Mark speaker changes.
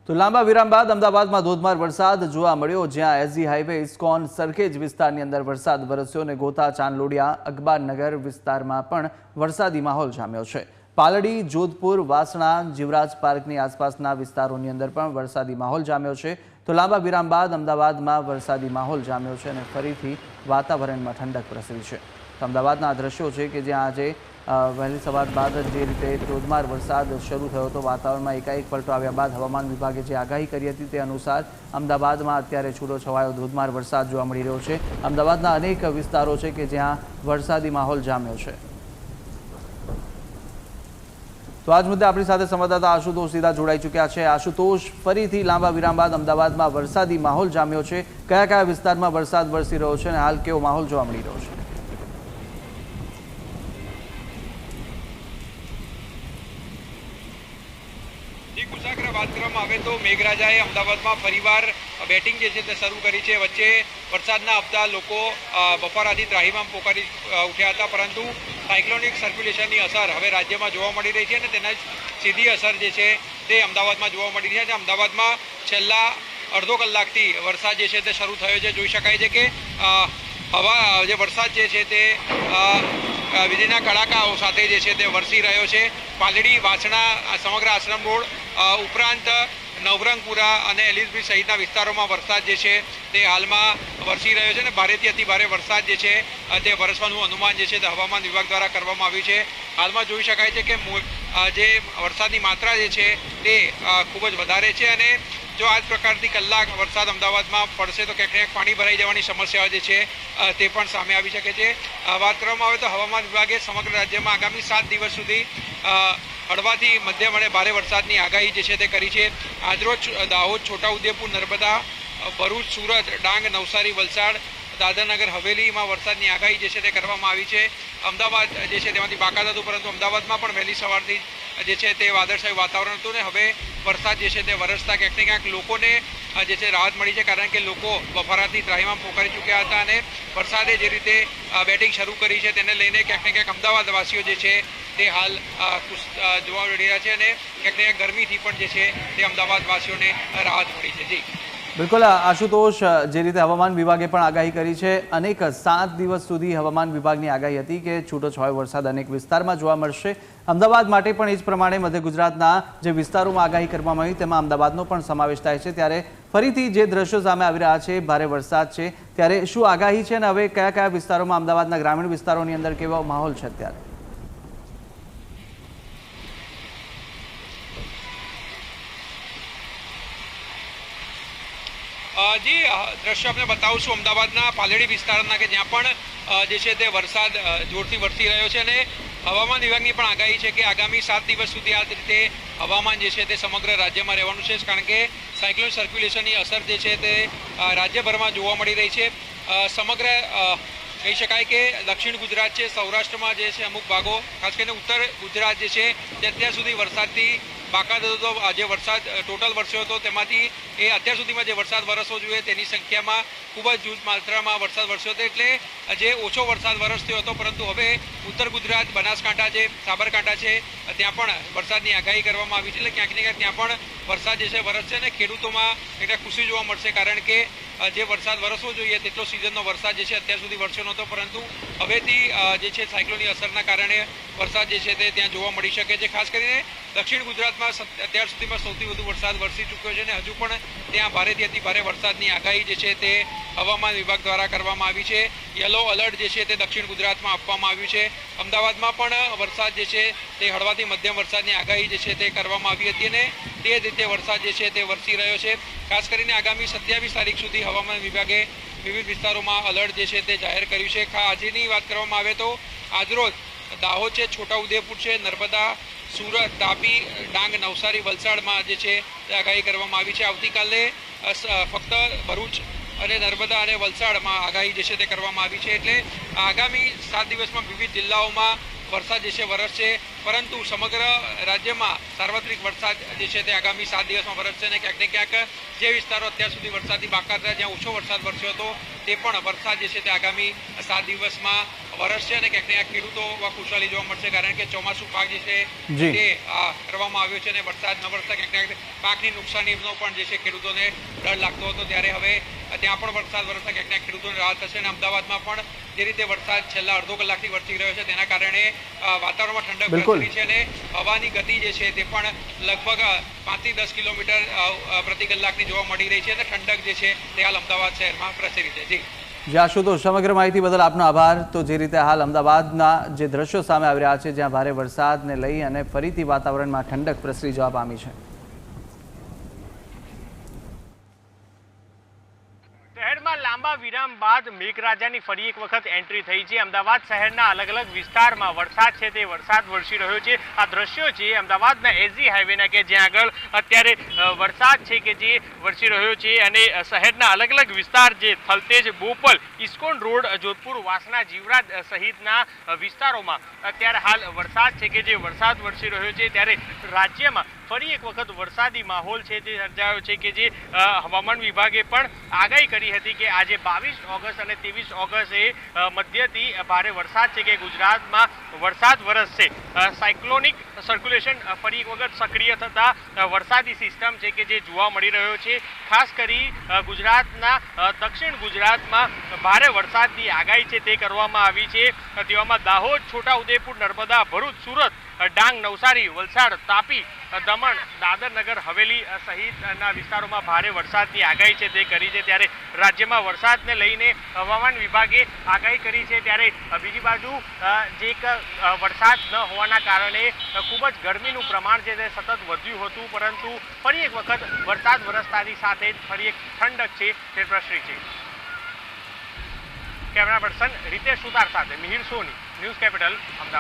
Speaker 1: તો લાંબા વિરામ બાદ અમદાવાદમાં ધોધમાર વરસાદ જોવા મળ્યો, જ્યાં એસજી હાઈવે ઇસ્કોન સરખેજ વિસ્તારની અંદર વરસાદ વરસ્યો અને ગોતા ચાંદલોડિયા અકબારનગર વિસ્તારમાં પણ વરસાદી માહોલ જામ્યો છે। પાલડી, જોધપુર, વાસણા, જીવરાજ પાર્કની આસપાસના વિસ્તારોની અંદર પણ વરસાદી માહોલ જામ્યો છે। તો લાંબા વિરામ બાદ અમદાવાદમાં વરસાદી માહોલ જામ્યો છે અને ફરીથી વાતાવરણમાં ઠંડક પ્રસરી છે। અમદાવાદના દ્રશ્યો છે કે જ્યાં આજે વહેલી સવાર બાદ જે રીતે ધોધમાર વરસાદ શરૂ થયો હતો, વાતાવરણમાં એકાએક પલટો આવ્યા બાદ હવામાન વિભાગે જે આગાહી કરી હતી તે અનુસાર અમદાવાદમાં અત્યારે છૂટો છવાયો ધોધમાર વરસાદ જોવા મળી રહ્યો છે। અમદાવાદના અનેક વિસ્તારો છે કે જ્યાં વરસાદી માહોલ જામ્યો છે। તો આજ મુદ્દે આપણી સાથે સંવાદદાતા આશુતોષ સીધા જોડાઈ ચૂક્યા છે। આશુતોષ, ફરીથી લાંબા વિરામ બાદ અમદાવાદમાં વરસાદી માહોલ જામ્યો છે, કયા કયા વિસ્તારમાં વરસાદ વરસી રહ્યો છે અને હાલ કેવો માહોલ જોવા મળી રહ્યો છે?
Speaker 2: વાત કરવામાં આવે તો મેઘરાજાએ અમદાવાદમાં ફરીવાર બેટિંગ જે છે તે શરૂ કરી છે। વચ્ચે વરસાદના હપ્તા લોકો બપોરાથી ત્રાહિમામ પોકારી ઉઠ્યા હતા, પરંતુ સાયક્લોનિક સર્ક્યુલેશનની અસર હવે રાજ્યમાં જોવા મળી રહી છે અને તેના સીધી અસર જે છે તે અમદાવાદમાં જોવા મળી રહી છે। અમદાવાદમાં છેલ્લા અડધો કલાકથી વરસાદ જે છે તે શરૂ થયો છે। જોઈ શકાય છે કે હવા જે વરસાદ જે છે તે વીજળીના કડાકાઓ સાથે જે છે તે વરસી રહ્યો છે। પાલડી, વાસણા, સમગ્ર આશ્રમ રોડ ઉપરાંત નવરંગપુરા અને એલિઝબ્રિજ સહિતના વિસ્તારોમાં વરસાદ જે છે તે હાલમાં વરસી રહ્યો છે અને ભારેથી અતિ ભારે વરસાદ જે છે તે વરસવાનું અનુમાન જે છે તે હવામાન વિભાગ દ્વારા કરવામાં આવ્યું છે। હાલમાં જોઈ શકાય છે કે જે વરસાદની માત્રા જે છે તે ખૂબ જ વધારે છે અને જો આ જ પ્રકારથી કલાક વરસાદ અમદાવાદમાં પડશે તો ક્યાંક ક્યાંક પાણી ભરાઈ જવાની સમસ્યાઓ જે છે તે પણ સામે આવી શકે છે। વાત કરવામાં આવે તો હવામાન વિભાગે સમગ્ર રાજ્યમાં આગામી 7 દિવસ સુધી હળવાથી મધ્યમ અને ભારે વરસાદની આગાહી જે છે તે કરી છે। આજરોજ દાહોદ, છોટાઉદેપુર, નર્મદા, ભરૂચ, સુરત, ડાંગ, નવસારી, વલસાડ, દાદરાનગર હવેલીમાં વરસાદની આગાહી જે છે તે કરવામાં આવી છે। અમદાવાદ જે છે તેમાંથી બાકાત હતું, પરંતુ અમદાવાદમાં પણ વહેલી સવારથી જે છે તે વાદળછાયું વાતાવરણ હતું ને હવે વરસાદ જે છે તે વરસતા ક્યાંક ને ક્યાંક લોકોને જે છે રાહત મળી છે, કારણ કે લોકો બફારાથી ત્રાહિમામ પોકારી ચૂક્યા હતા અને વરસાદે જે રીતે બેટિંગ શરૂ કરી છે તેને લઈને ક્યાંક ને ક્યાંક અમદાવાદવાસીઓ જે છે તે હાલ જોવા મળી રહ્યા છે અને ક્યાંક ને ક્યાંક ગરમીથી પણ જે છે તે અમદાવાદવાસીઓને રાહત મળી છે। જી
Speaker 1: બિલકુલ આશુતોષ, જે રીતે હવામાન વિભાગે પણ આગાહી કરી છે, અનેક 7 દિવસ સુધી હવામાન વિભાગની આગાહી હતી કે છૂટોછવાયો વરસાદ અનેક વિસ્તારમાં જોવા મળશે। અમદાવાદ માટે પણ એ જ પ્રમાણે મધ્ય ગુજરાતના જે વિસ્તારોમાં આગાહી કરવામાં આવી તેમાં અમદાવાદનો પણ સમાવેશ થાય છે। ત્યારે ફરીથી જે દ્રશ્યો સામે આવી રહ્યા છે, ભારે વરસાદ છે, ત્યારે શું આગાહી છે અને હવે કયા કયા વિસ્તારોમાં અમદાવાદના ગ્રામીણ વિસ્તારોની અંદર કેવો માહોલ છે અત્યારે?
Speaker 2: જી, દ્રશ્ય આપણે બતાવું છું અમદાવાદના પાલડી વિસ્તારના કે જ્યાં પણ જે છે તે વરસાદ જોરથી વરસી રહ્યો છે અને હવામાન વિભાગની પણ આગાહી છે કે આગામી 7 દિવસ સુધી આ રીતે હવામાન જે છે તે સમગ્ર રાજ્યમાં રહેવાનું છે, કારણ કે સાયક્લોન સર્ક્યુલેશનની અસર જે છે તે રાજ્યભરમાં જોવા મળી રહી છે। સમગ્ર કહી શકાય કે દક્ષિણ ગુજરાત છે, સૌરાષ્ટ્રમાં જે છે અમુક ભાગો, ખાસ કરીને ઉત્તર ગુજરાત જે છે તે અત્યાર સુધી વરસાદથી બાકાત હતો। જે વરસાદ ટોટલ વરસ્યો હતો તેમાંથી એ અત્યાર સુધીમાં જે વરસાદ વરસવો જોઈએ તેની સંખ્યામાં ખૂબ જ જૂજ માત્રામાં વરસાદ વરસ્યો હતો, એટલે જે ઓછો વરસાદ વરસ્યો હતો, પરંતુ હવે ઉત્તર ગુજરાત, બનાસકાંઠા છે, સાબરકાંઠા છે, ત્યાં પણ વરસાદની આગાહી કરવામાં આવી છે। એટલે ક્યાંક ને ક્યાંક ત્યાં પણ વરસાદ જે છે વરસશે અને ખેડૂતોમાં એટલે ખુશી જોવા મળશે, કારણ કે જે વરસાદ વરસવો જોઈએ તેટલો સિઝનનો વરસાદ જે છે અત્યાર સુધી વરસ્યો નહોતો, પરંતુ હવેથી જે છે સાયક્લોનની અસરના કારણે વરસાદ જે છે તે ત્યાં જોવા મળી શકે છે। ખાસ કરીને દક્ષિણ ગુજરાતમાં અત્યાર સુધીમાં સૌથી વધુ વરસાદ વરસી ચૂક્યો છે અને હજુ પણ ત્યાં ભારેથી અતિ ભારે વરસાદની આગાહી જે છે તે હવામાન વિભાગ દ્વારા કરવામાં આવી છે। યલો એલર્ટ જે છે તે દક્ષિણ ગુજરાતમાં આપવામાં આવ્યું છે। અમદાવાદમાં પણ વરસાદ જે છે તે હળવાથી મધ્યમ વરસાદની આગાહી જે છે તે કરવામાં આવી હતી અને તે જ રીતે વરસાદ જે છે તે વરસી રહ્યો છે। ખાસ કરીને આગામી 27 તારીખ સુધી હવામાન વિભાગે વિવિધ વિસ્તારોમાં એલર્ટ જે છે તે જાહેર કર્યું છે। આજની વાત કરવામાં આવે તો આજરોજ દાહોદ છે, છોટાઉદેપુર છે, નર્મદા, સુરત, તાપી, ડાંગ, નવસારી, વલસાડમાં જે છે તે આગાહી કરવામાં આવી છે। આવતીકાલે ફક્ત ભરૂચ અને નર્મદા અને વલસાડમાં આગાહી જે છે તે કરવામાં આવી છે। એટલે આગામી 7 દિવસમાં વિવિધ જિલ્લાઓમાં વરસાદ જે છે વરસશે, પરંતુ સમગ્ર રાજ્યમાં સાર્વત્રિક વરસાદ જે છે તે આગામી 7 દિવસમાં વરસશે અને ક્યાંક ને ક્યાંક જે વિસ્તારો અત્યાર સુધી વરસાદથી બાકાત રહ્યા, જ્યાં ઓછો વરસાદ વરસ્યો હતો, તે પણ વરસાદ જે છે તે આગામી 7 દિવસમાં વરસશે અને ક્યાંક ને ક્યાંક ખેડૂતોમાં ખુશાલી જોવા મળશે, કારણ કે ચોમાસું પાક જે છે તે કરવામાં આવ્યો છે અને વરસાદ ન વરસતા ક્યાંક ને ક્યાંક પાકની નુકસાનીનો પણ જે છે ખેડૂતોને ડર લાગતો હતો, ત્યારે હવે ત્યાં પણ વરસાદ વરસતા ક્યાંક ને ક્યાંક ખેડૂતોને રાહત થશે અને અમદાવાદમાં પણ જે રીતે વરસાદ છેલ્લા અડધો કલાકથી વરસી રહ્યો છે, તેના કારણે વાતાવરણમાં ઠંડક પ્રસરી છે અને હવાની ગતિ જે છે તે પણ લગભગ 5 થી 10 કિલોમીટર પ્રતિ કલાકની જોવા મળી રહી છે અને ઠંડક જે છે તે હાલ અમદાવાદ શહેરમાં પ્રસરી છે. જી
Speaker 1: આશુતોષ, સમગ્ર માહિતી બદલ આપનો આભાર. તો જે રીતે હાલ અમદાવાદના જે દ્રશ્યો સામે આવી રહ્યા છે, જ્યાં ભારે વરસાદને લઈ અને ફરીથી વાતાવરણમાં ઠંડક પ્રસરી જવા પામી છે.
Speaker 3: શહેરમાં લાંબા વિરામ બાદ મેઘરાજાની ફરી એક વખત એન્ટ્રી થઈ છે. અમદાવાદ શહેરના અલગ અલગ વિસ્તારમાં વરસાદ છે તે વરસાદ વરસી રહ્યો છે. આ દ્રશ્યો છે અમદાવાદના એસજી હાઈવેના, કે જ્યાં આગળ અત્યારે વરસાદ છે કે જે વરસી રહ્યો છે અને શહેરના અલગ અલગ વિસ્તાર જે થલતેજ, બોપલ, ઇસ્કોન રોડ, જોધપુર, વાસણા, જીવરાજ સહિતના વિસ્તારોમાં અત્યારે હાલ વરસાદ છે કે જે વરસાદ વરસી રહ્યો છે. ત્યારે રાજ્યમાં ફરી એક વખત વરસાદી માહોલ છે તે સર્જાયો છે કે જે હવામાન વિભાગે પણ આગાહી કરી હતી કે આજે 22 ઓગસ્ટ અને 23 ઓગસ્ટે મધ્યથી ભારે વરસાદ છે કે ગુજરાતમાં વરસાદ વરસશે. સાયક્લોનિક સર્ક્યુલેશન ફરી એક વખત સક્રિય થતા વરસાદી સિસ્ટમ છે કે જે જોવા મળી રહ્યો છે. ખાસ કરી ગુજરાતના દક્ષિણ ગુજરાતમાં ભારે વરસાદની આગાહી છે તે કરવામાં આવી છે. તેવામાં દાહોદ, છોટાઉદેપુર, નર્મદા, ભરૂચ, સુરત, ડાંગ, નવસારી, વલસાડ, તાપી, દમણ, દાદર, નગર હવેલી સહિતના વિસ્તારોમાં ભારે વરસાદની આગાહી છે તે કરી છે. ત્યારે રાજ્યમાં વરસાદને લઈને હવામાન વિભાગે આગાહી કરી છે. ત્યારે બીજી બાજુ જે એક વરસાદ ન હોવાના કારણે ખૂબ જ ગરમીનું પ્રમાણ છે તે સતત વધ્યું હતું, પરંતુ ફરી એક વખત વરસાદ વરસતાની સાથે જ ફરી એક ઠંડક છે તે પ્રસરી છે. કેમેરા પર્સન રીતેશ સુતાર સાથે મિહિર સોની, ન્યૂઝ કેપિટલ, અમદાવાદ.